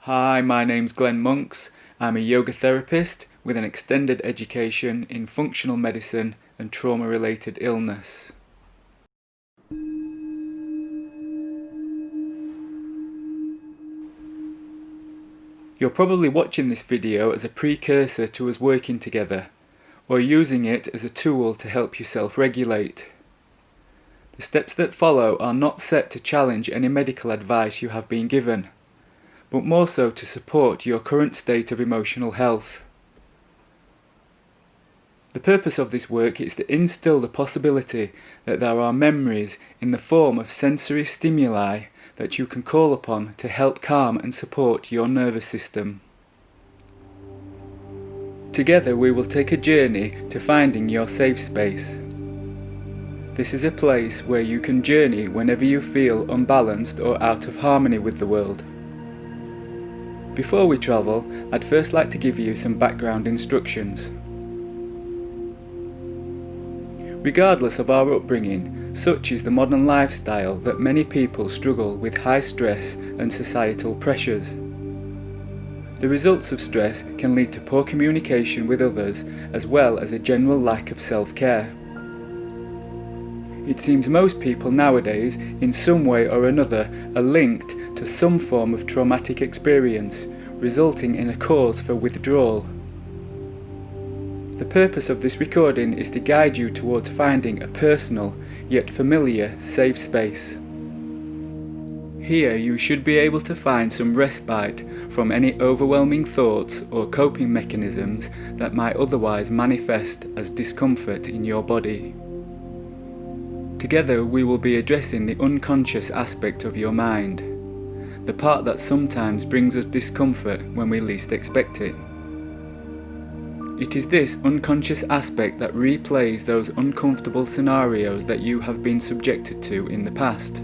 Hi, my name's Glenn Monks. I'm a yoga therapist with an extended education in functional medicine and trauma-related illness. You're probably watching this video as a precursor to us working together, or using it as a tool to help you self-regulate. The steps that follow are not set to challenge any medical advice you have been given, but more so to support your current state of emotional health. The purpose of this work is to instill the possibility that there are memories in the form of sensory stimuli that you can call upon to help calm and support your nervous system. Together we will take a journey to finding your safe space. This is a place where you can journey whenever you feel unbalanced or out of harmony with the world. Before we travel, I'd first like to give you some background instructions. Regardless of our upbringing, such is the modern lifestyle that many people struggle with high stress and societal pressures. The results of stress can lead to poor communication with others, as well as a general lack of self-care. It seems most people nowadays, in some way or another, are linked to some form of traumatic experience, resulting in a cause for withdrawal. The purpose of this recording is to guide you towards finding a personal, yet familiar, safe space. Here you should be able to find some respite from any overwhelming thoughts or coping mechanisms that might otherwise manifest as discomfort in your body. Together we will be addressing the unconscious aspect of your mind, the part that sometimes brings us discomfort when we least expect it. It is this unconscious aspect that replays those uncomfortable scenarios that you have been subjected to in the past.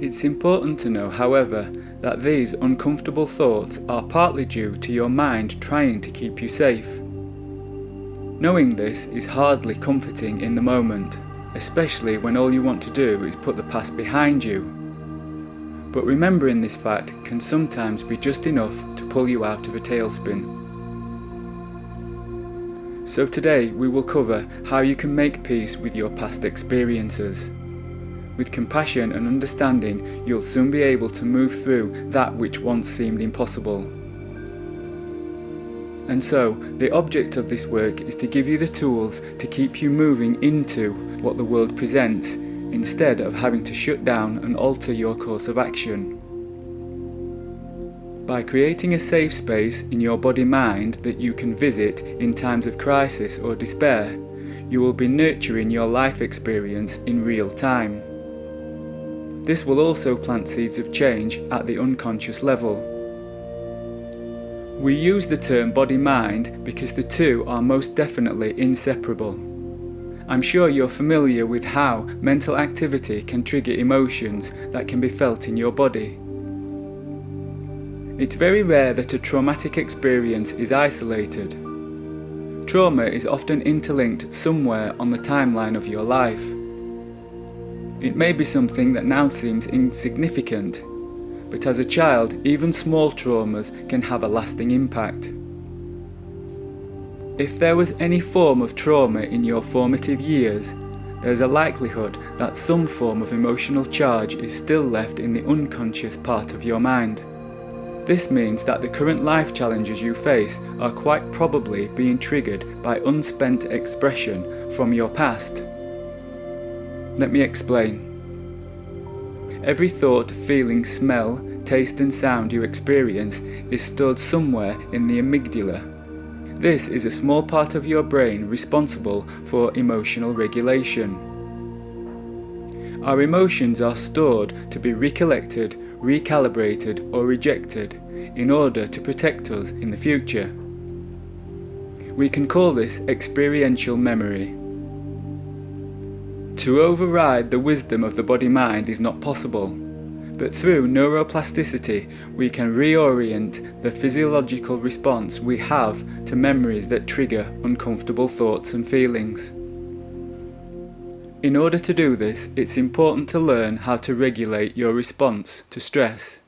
It's important to know, however, that these uncomfortable thoughts are partly due to your mind trying to keep you safe. Knowing this is hardly comforting in the moment, especially when all you want to do is put the past behind you. But remembering this fact can sometimes be just enough to pull you out of a tailspin. So today we will cover how you can make peace with your past experiences. With compassion and understanding, you'll soon be able to move through that which once seemed impossible. And so, the object of this work is to give you the tools to keep you moving into what the world presents, instead of having to shut down and alter your course of action. By creating a safe space in your body-mind that you can visit in times of crisis or despair, you will be nurturing your life experience in real time. This will also plant seeds of change at the unconscious level. We use the term body-mind because the two are most definitely inseparable. I'm sure you're familiar with how mental activity can trigger emotions that can be felt in your body. It's very rare that a traumatic experience is isolated. Trauma is often interlinked somewhere on the timeline of your life. It may be something that now seems insignificant, but as a child, even small traumas can have a lasting impact. If there was any form of trauma in your formative years, there's a likelihood that some form of emotional charge is still left in the unconscious part of your mind. This means that the current life challenges you face are quite probably being triggered by unspent expression from your past. Let me explain. Every thought, feeling, smell, taste and sound you experience is stored somewhere in the amygdala. This is a small part of your brain responsible for emotional regulation. Our emotions are stored to be recollected, recalibrated or rejected in order to protect us in the future. We can call this experiential memory. To override the wisdom of the body-mind is not possible, but through neuroplasticity we can reorient the physiological response we have to memories that trigger uncomfortable thoughts and feelings. In order to do this, it's important to learn how to regulate your response to stress.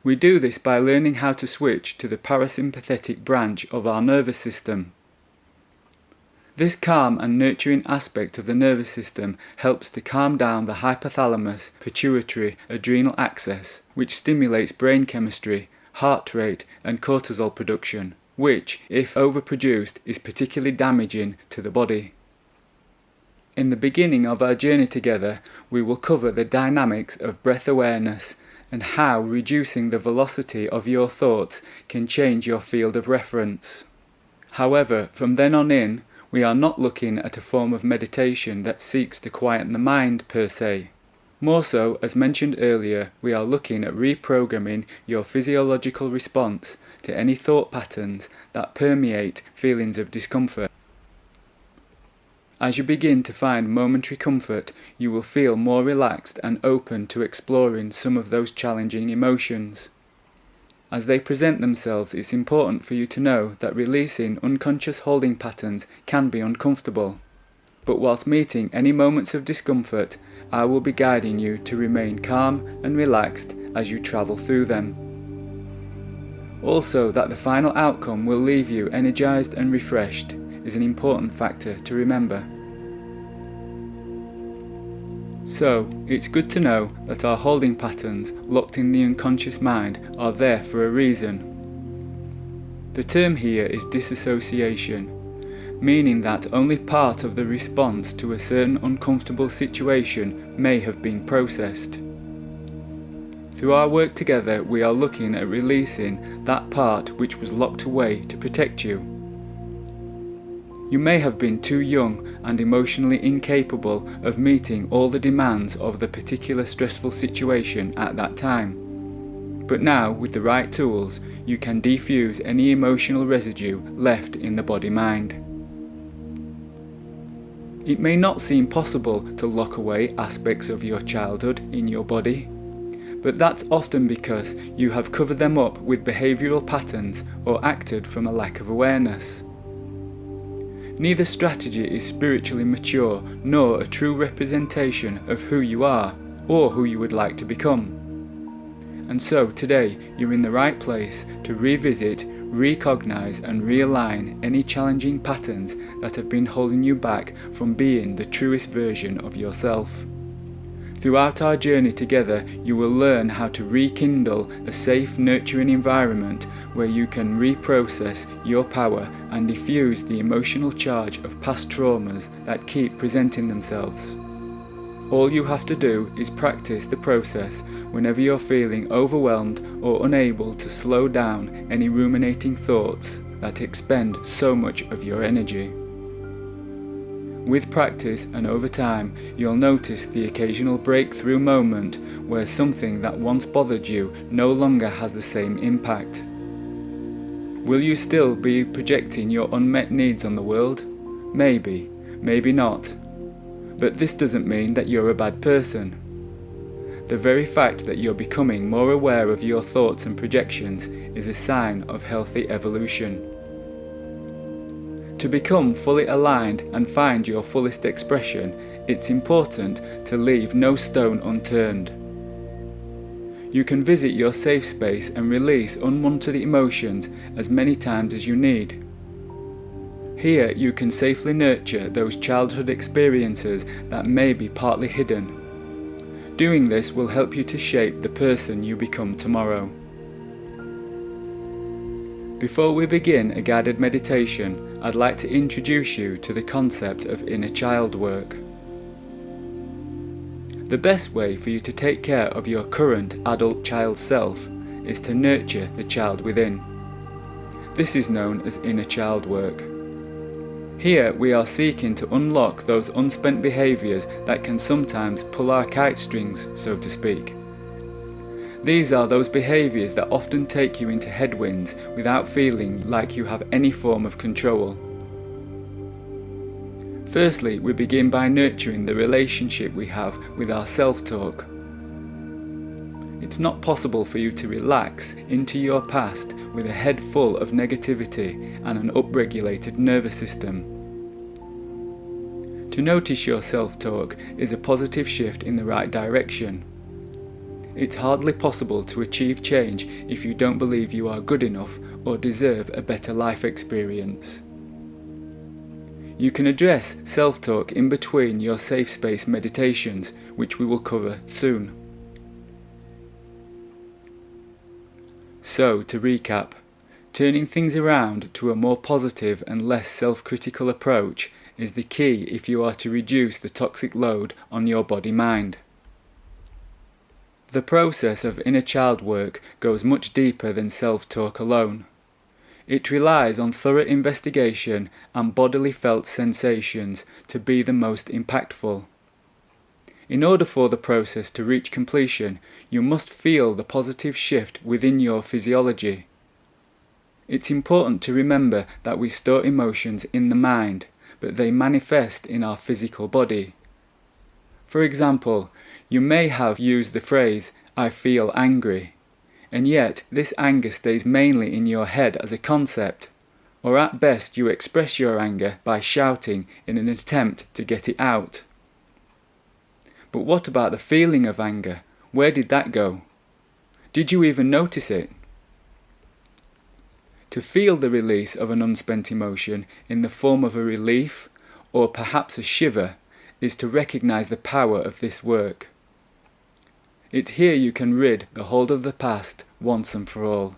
We do this by learning how to switch to the parasympathetic branch of our nervous system. This calm and nurturing aspect of the nervous system helps to calm down the hypothalamus, pituitary, adrenal axis, which stimulates brain chemistry, heart rate and cortisol production, which, if overproduced, is particularly damaging to the body. In the beginning of our journey together, we will cover the dynamics of breath awareness and how reducing the velocity of your thoughts can change your field of reference. However, from then on in, we are not looking at a form of meditation that seeks to quieten the mind per se. More so, as mentioned earlier, we are looking at reprogramming your physiological response to any thought patterns that permeate feelings of discomfort. As you begin to find momentary comfort, you will feel more relaxed and open to exploring some of those challenging emotions. As they present themselves, it's important for you to know that releasing unconscious holding patterns can be uncomfortable. But whilst meeting any moments of discomfort, I will be guiding you to remain calm and relaxed as you travel through them. Also, that the final outcome will leave you energized and refreshed is an important factor to remember. So, it's good to know that our holding patterns locked in the unconscious mind are there for a reason. The term here is disassociation, meaning that only part of the response to a certain uncomfortable situation may have been processed. Through our work together, we are looking at releasing that part which was locked away to protect you. You may have been too young and emotionally incapable of meeting all the demands of the particular stressful situation at that time. But now, with the right tools, you can defuse any emotional residue left in the body-mind. It may not seem possible to lock away aspects of your childhood in your body, but that's often because you have covered them up with behavioural patterns or acted from a lack of awareness. Neither strategy is spiritually mature nor a true representation of who you are or who you would like to become. And so today you're in the right place to revisit, recognize and realign any challenging patterns that have been holding you back from being the truest version of yourself. Throughout our journey together, you will learn how to rekindle a safe, nurturing environment where you can reprocess your power and diffuse the emotional charge of past traumas that keep presenting themselves. All you have to do is practice the process whenever you're feeling overwhelmed or unable to slow down any ruminating thoughts that expend so much of your energy. With practice and over time, you'll notice the occasional breakthrough moment where something that once bothered you no longer has the same impact. Will you still be projecting your unmet needs on the world? Maybe, maybe not. But this doesn't mean that you're a bad person. The very fact that you're becoming more aware of your thoughts and projections is a sign of healthy evolution. To become fully aligned and find your fullest expression, it's important to leave no stone unturned. You can visit your safe space and release unwanted emotions as many times as you need. Here you can safely nurture those childhood experiences that may be partly hidden. Doing this will help you to shape the person you become tomorrow. Before we begin a guided meditation, I'd like to introduce you to the concept of inner child work. The best way for you to take care of your current adult child self is to nurture the child within. This is known as inner child work. Here we are seeking to unlock those unspent behaviours that can sometimes pull our kite strings, so to speak. These are those behaviours that often take you into headwinds without feeling like you have any form of control. Firstly, we begin by nurturing the relationship we have with our self-talk. It's not possible for you to relax into your past with a head full of negativity and an upregulated nervous system. To notice your self-talk is a positive shift in the right direction. It's hardly possible to achieve change if you don't believe you are good enough or deserve a better life experience. You can address self-talk in between your safe space meditations, which we will cover soon. So, to recap, turning things around to a more positive and less self-critical approach is the key if you are to reduce the toxic load on your body-mind. The process of inner child work goes much deeper than self-talk alone. It relies on thorough investigation and bodily felt sensations to be the most impactful. In order for the process to reach completion, you must feel the positive shift within your physiology. It's important to remember that we store emotions in the mind, but they manifest in our physical body. For example, you may have used the phrase, "I feel angry," and yet this anger stays mainly in your head as a concept, or at best you express your anger by shouting in an attempt to get it out. But what about the feeling of anger? Where did that go? Did you even notice it? To feel the release of an unspent emotion in the form of a relief, or perhaps a shiver, is to recognize the power of this work. It's here you can rid the hold of the past once and for all.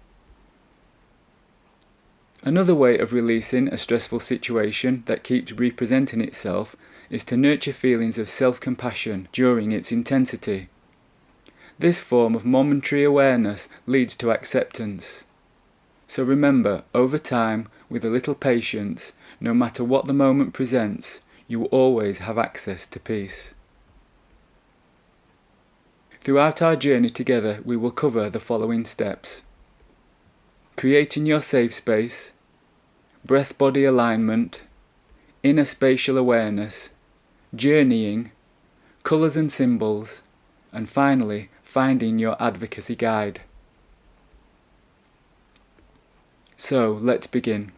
Another way of releasing a stressful situation that keeps representing itself is to nurture feelings of self-compassion during its intensity. This form of momentary awareness leads to acceptance. So remember, over time, with a little patience, no matter what the moment presents, you will always have access to peace. Throughout our journey together, we will cover the following steps: creating your safe space, breath-body alignment, inner spatial awareness, journeying, colours and symbols, and finally, finding your advocacy guide. So, let's begin.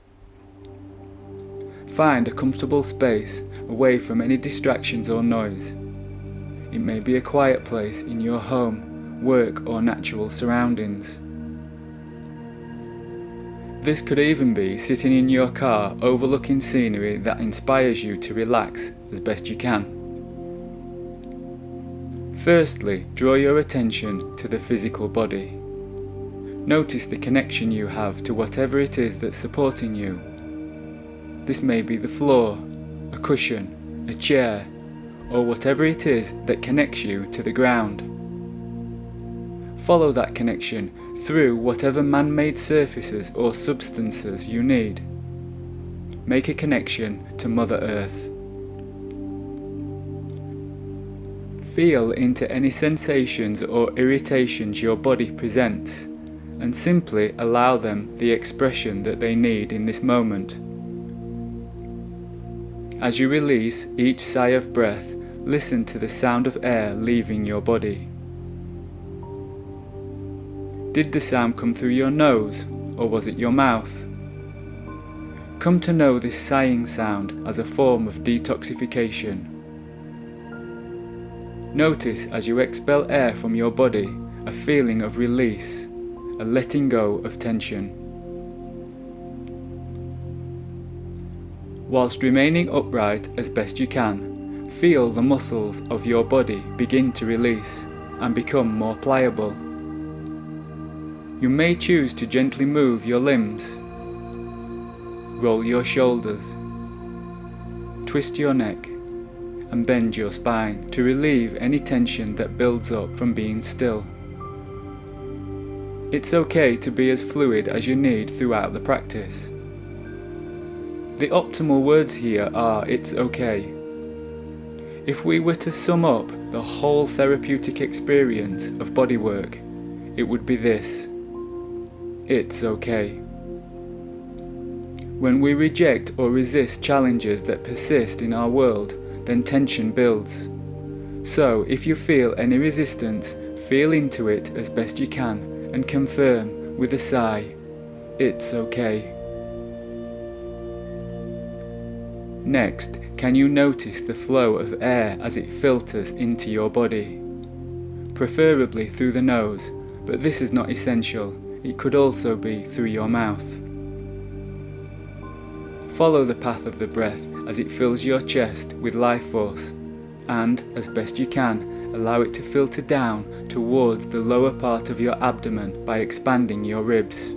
Find a comfortable space away from any distractions or noise. It may be a quiet place in your home, work, or natural surroundings. This could even be sitting in your car overlooking scenery that inspires you to relax as best you can. Firstly, draw your attention to the physical body. Notice the connection you have to whatever it is that's supporting you. This may be the floor, a cushion, a chair, or whatever it is that connects you to the ground. Follow that connection through whatever man-made surfaces or substances you need. Make a connection to Mother Earth. Feel into any sensations or irritations your body presents, and simply allow them the expression that they need in this moment. As you release each sigh of breath, listen to the sound of air leaving your body. Did the sound come through your nose, or was it your mouth? Come to know this sighing sound as a form of detoxification. Notice as you expel air from your body a feeling of release, a letting go of tension. Whilst remaining upright as best you can, feel the muscles of your body begin to release and become more pliable. You may choose to gently move your limbs. Roll your shoulders, twist your neck, and bend your spine to relieve any tension that builds up from being still. It's okay to be as fluid as you need throughout the practice. The optimal words here are "it's okay." If we were to sum up the whole therapeutic experience of bodywork, it would be this: it's okay. When we reject or resist challenges that persist in our world, then tension builds. So, if you feel any resistance, feel into it as best you can and confirm with a sigh, "It's okay." Next, can you notice the flow of air as it filters into your body? preferably through the nose, but this is not essential. It could also be through your mouth. Follow the path of the breath as it fills your chest with life force, and, as best you can, allow it to filter down towards the lower part of your abdomen by expanding your ribs.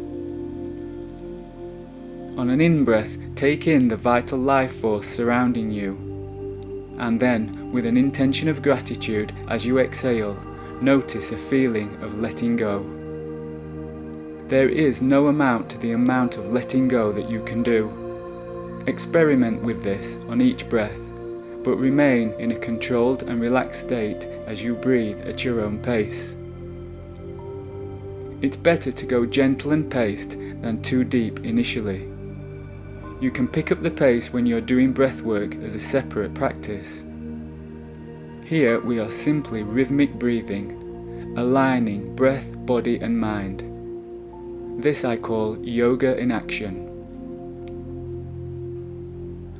On an in-breath, take in the vital life force surrounding you, and then, with an intention of gratitude as you exhale, notice a feeling of letting go. There is no amount to the amount of letting go that you can do. Experiment with this on each breath, but remain in a controlled and relaxed state as you breathe at your own pace. It's better to go gentle and paced than too deep initially. You can pick up the pace when you're doing breath work as a separate practice. Here we are simply rhythmic breathing, aligning breath, body and mind. This I call yoga in action.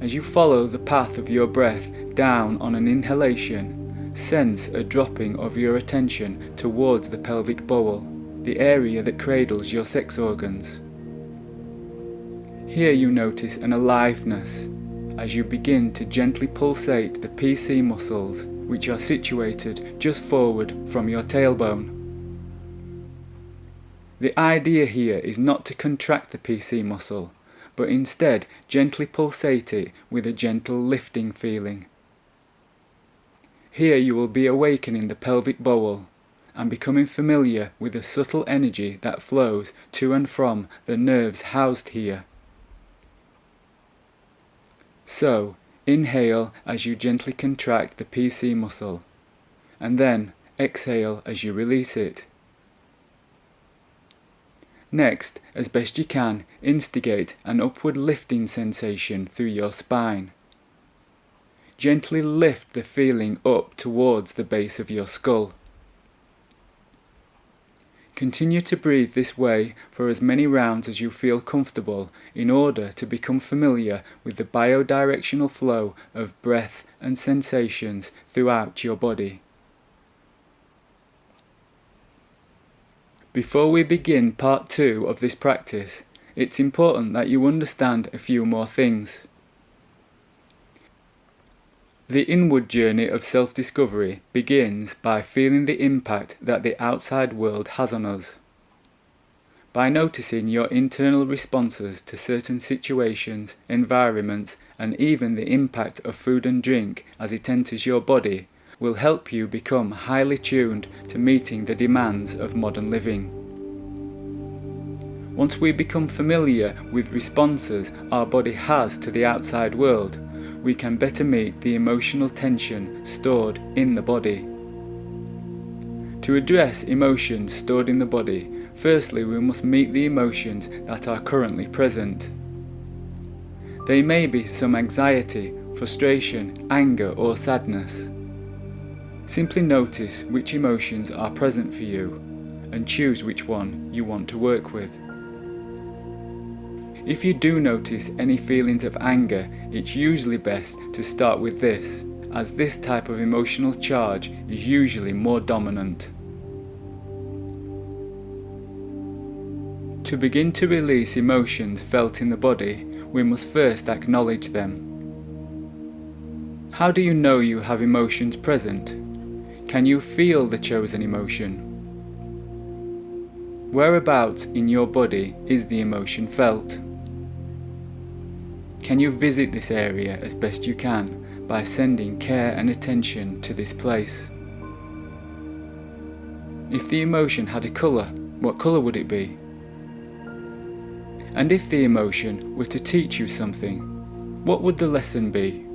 As you follow the path of your breath down on an inhalation, sense a dropping of your attention towards the pelvic bowl, the area that cradles your sex organs. Here you notice an aliveness as you begin to gently pulsate the PC muscles, which are situated just forward from your tailbone. The idea here is not to contract the PC muscle, but instead gently pulsate it with a gentle lifting feeling. Here you will be awakening the pelvic bowl and becoming familiar with the subtle energy that flows to and from the nerves housed here. So, inhale as you gently contract the PC muscle, and then exhale as you release it. Next, as best you can, instigate an upward lifting sensation through your spine. Gently lift the feeling up towards the base of your skull. Continue to breathe this way for as many rounds as you feel comfortable in order to become familiar with the biodirectional flow of breath and sensations throughout your body. Before we begin part 2 of this practice, it's important that you understand a few more things. The inward journey of self-discovery begins by feeling the impact that the outside world has on us. By noticing your internal responses to certain situations, environments, and even the impact of food and drink as it enters your body, will help you become highly tuned to meeting the demands of modern living. Once we become familiar with responses our body has to the outside world, we can better meet the emotional tension stored in the body. To address emotions stored in the body, firstly we must meet the emotions that are currently present. They may be some anxiety, frustration, anger or sadness. Simply notice which emotions are present for you and choose which one you want to work with. If you do notice any feelings of anger, it's usually best to start with this, as this type of emotional charge is usually more dominant. To begin to release emotions felt in the body, we must first acknowledge them. How do you know you have emotions present? Can you feel the chosen emotion? Whereabouts in your body is the emotion felt? Can you visit this area as best you can by sending care and attention to this place? If the emotion had a colour, what colour would it be? And if the emotion were to teach you something, what would the lesson be?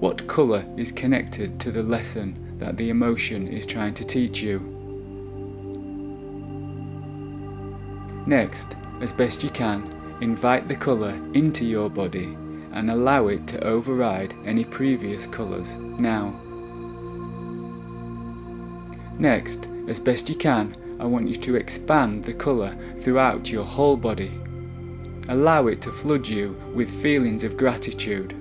What colour is connected to the lesson that the emotion is trying to teach you? Next, as best you can, invite the colour into your body and allow it to override any previous colours now. Next, as best you can, I want you to expand the colour throughout your whole body. Allow it to flood you with feelings of gratitude.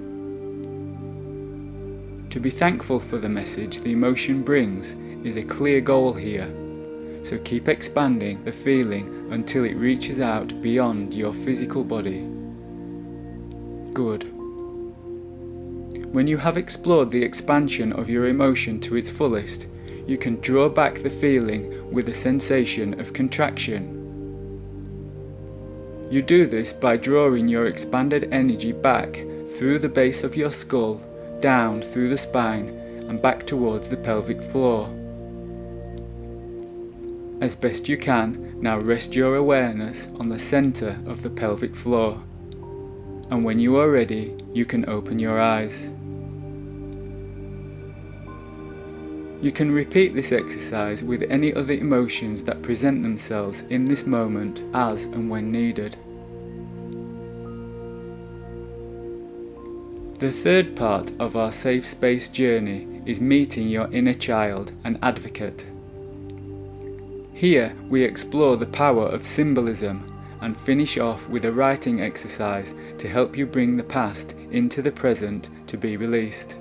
To be thankful for the message the emotion brings is a clear goal here, so keep expanding the feeling until it reaches out beyond your physical body. Good. When you have explored the expansion of your emotion to its fullest, you can draw back the feeling with a sensation of contraction. You do this by drawing your expanded energy back through the base of your skull, down through the spine, and back towards the pelvic floor. As best you can, now rest your awareness on the center of the pelvic floor, and when you are ready, you can open your eyes. You can repeat this exercise with any other emotions that present themselves in this moment as and when needed. The third part of our safe space journey is meeting your inner child and advocate. Here we explore the power of symbolism and finish off with a writing exercise to help you bring the past into the present to be released.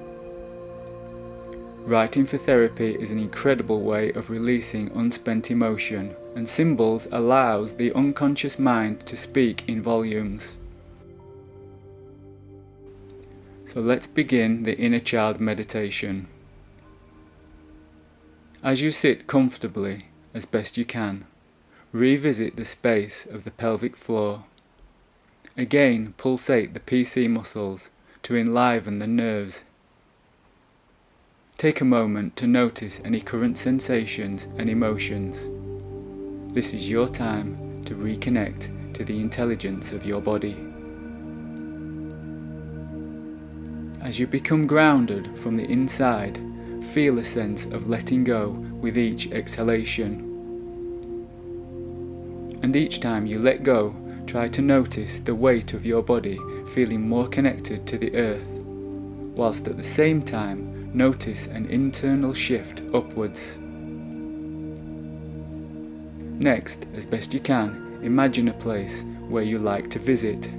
Writing for therapy is an incredible way of releasing unspent emotion, and symbols allows the unconscious mind to speak in volumes. So let's begin the inner child meditation. As you sit comfortably, as best you can, revisit the space of the pelvic floor. Again, pulsate the PC muscles to enliven the nerves. Take a moment to notice any current sensations and emotions. This is your time to reconnect to the intelligence of your body. As you become grounded from the inside, feel a sense of letting go with each exhalation. And each time you let go, try to notice the weight of your body feeling more connected to the earth, whilst at the same time notice an internal shift upwards. Next, as best you can, imagine a place where you like to visit.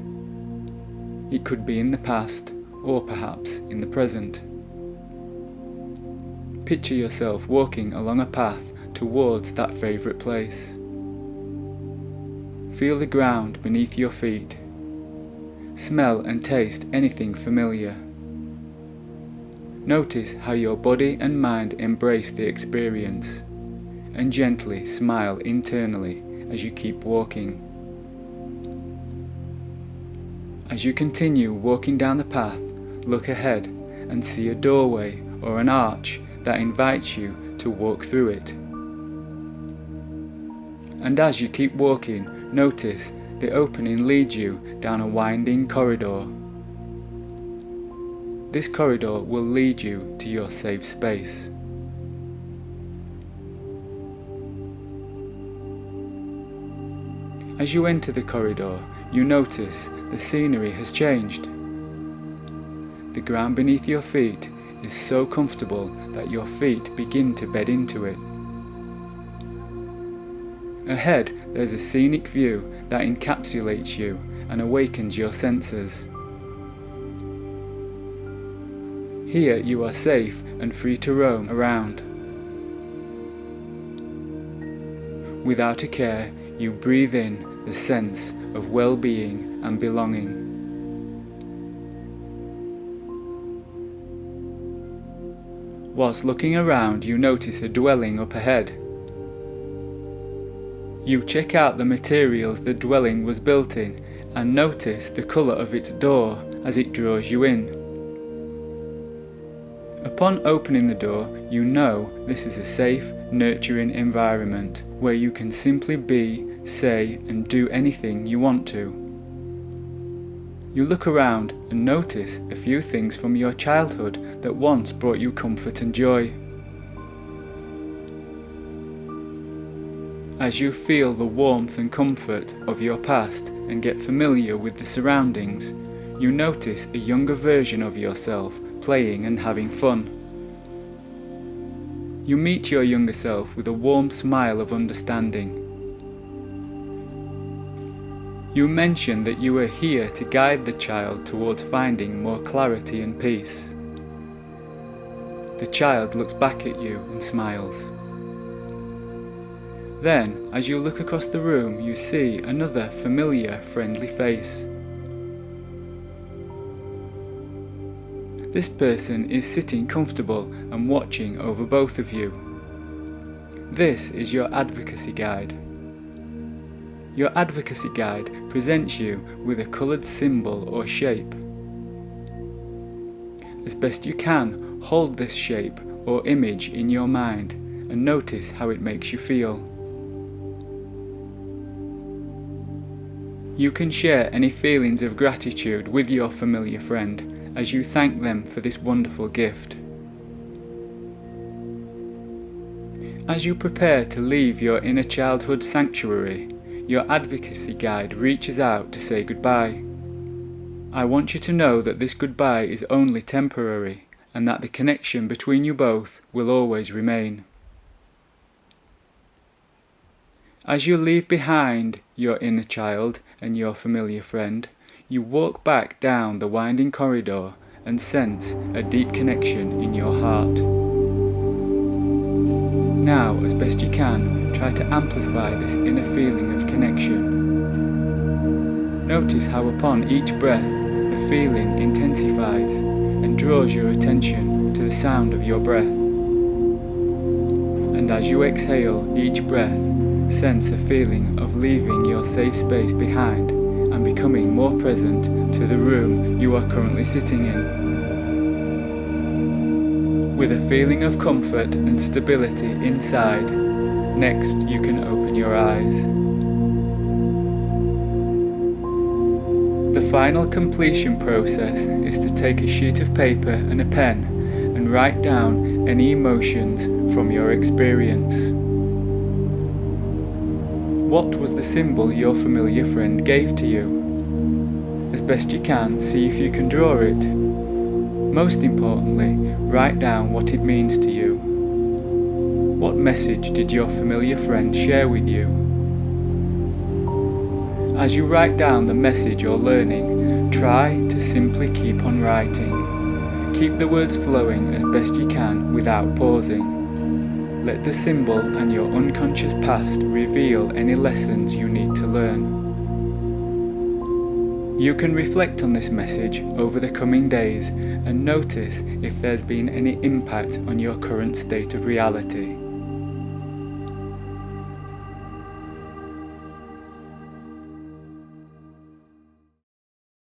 It could be in the past, or perhaps in the present. Picture yourself walking along a path towards that favourite place. Feel the ground beneath your feet. Smell and taste anything familiar. Notice how your body and mind embrace the experience, and gently smile internally as you keep walking. As you continue walking down the path, look ahead and see a doorway or an arch that invites you to walk through it. And as you keep walking, notice the opening leads you down a winding corridor. This corridor will lead you to your safe space. As you enter the corridor, you notice the scenery has changed. The ground beneath your feet is so comfortable that your feet begin to bed into it. Ahead, there's a scenic view that encapsulates you and awakens your senses. Here you are safe and free to roam around. Without a care, you breathe in the sense of well-being and belonging. Whilst looking around, you notice a dwelling up ahead. You check out the materials the dwelling was built in and notice the colour of its door as it draws you in. Upon opening the door, you know this is a safe, nurturing environment where you can simply be, say, and do anything you want to. You look around and notice a few things from your childhood that once brought you comfort and joy. As you feel the warmth and comfort of your past and get familiar with the surroundings, you notice a younger version of yourself playing and having fun. You meet your younger self with a warm smile of understanding. You mention that you are here to guide the child towards finding more clarity and peace. The child looks back at you and smiles. Then, as you look across the room, you see another familiar, friendly face. This person is sitting comfortable and watching over both of you. This is your advocacy guide. Your advocacy guide presents you with a coloured symbol or shape. As best you can, hold this shape or image in your mind and notice how it makes you feel. You can share any feelings of gratitude with your familiar friend as you thank them for this wonderful gift. As you prepare to leave your inner childhood sanctuary, your advocacy guide reaches out to say goodbye. I want you to know that this goodbye is only temporary and that the connection between you both will always remain. As you leave behind your inner child and your familiar friend, you walk back down the winding corridor and sense a deep connection in your heart. Now, as best you can, try to amplify this inner feeling of connection. Notice how upon each breath the feeling intensifies and draws your attention to the sound of your breath. And as you exhale each breath, sense a feeling of leaving your safe space behind and becoming more present to the room you are currently sitting in. With a feeling of comfort and stability inside, next you can open your eyes. The final completion process is to take a sheet of paper and a pen and write down any emotions from your experience. What was the symbol your familiar friend gave to you? As best you can, see if you can draw it. Most importantly, write down what it means to you. What message did your familiar friend share with you? As you write down the message you're learning, try to simply keep on writing. Keep the words flowing as best you can without pausing. Let the symbol and your unconscious past reveal any lessons you need to learn. You can reflect on this message over the coming days and notice if there's been any impact on your current state of reality.